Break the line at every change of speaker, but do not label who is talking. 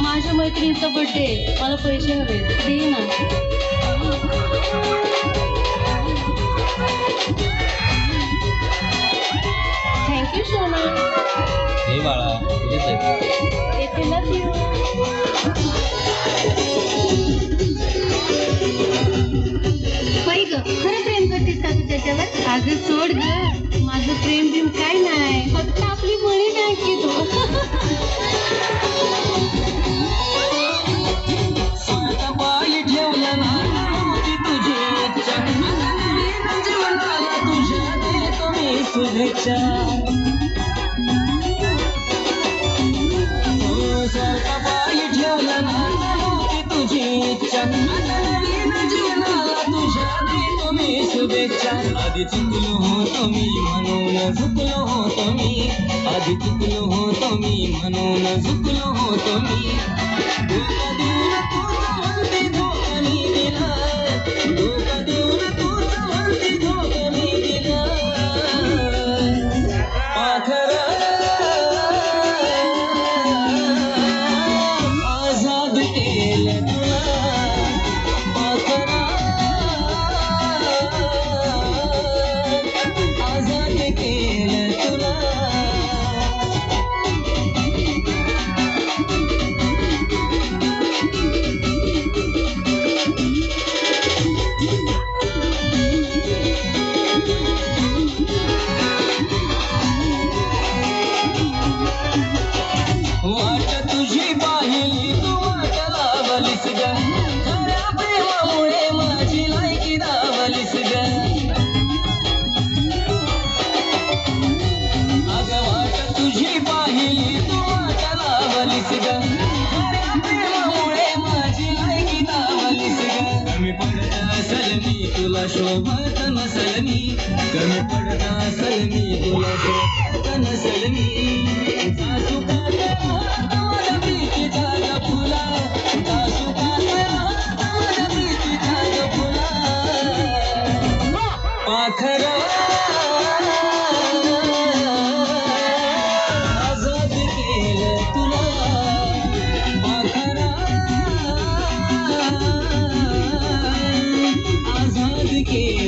माझ्या मैत्रिणीचा बर्थडे, मला पैसे हवे, दे ना. थँक्यू सोना.
हे बाळा तुझेच आहे.
येते ना ती. ग खरं प्रेम करतेस का तू त्याच्यावर? अगं सोड ग, माझं प्रेम बिम काय नाही, फक्त आपली मणी बँकेत हो.
शुभेच्छा सारखा पायी ठेवला नव्हती तुझी इच्छा, जीवनाला तुझ्या देतो मी शुभेच्छा. आधी चुकलो होतो मी म्हणून झुकलो होतो मी, आधी चुकलो होतो मी म्हणून झुकलो होतो मी. धोका देऊन तूच म्हणती धोका मी दिला, धोका देऊन तूच म्हणती धोका मी दिला. आजाद केलं तुला, आजाद केलं तुला. वाट तुझी पाहिली तू वाट लावलीस ग, खऱ्या प्रेमामुळे माझी लायकी दावलीस ग. अगं वाट तुझी पाहिली तू वाट लावलीस ग, खऱ्या प्रेमामुळे माझी लायकी दावलीस ग. कमी पडत असल मी तुला शोभत नसल मी, कमी पडत असल मी तुला शोभत नसल मी. पाखरा आजाद केलं तुला, पाखरा आजाद केलं.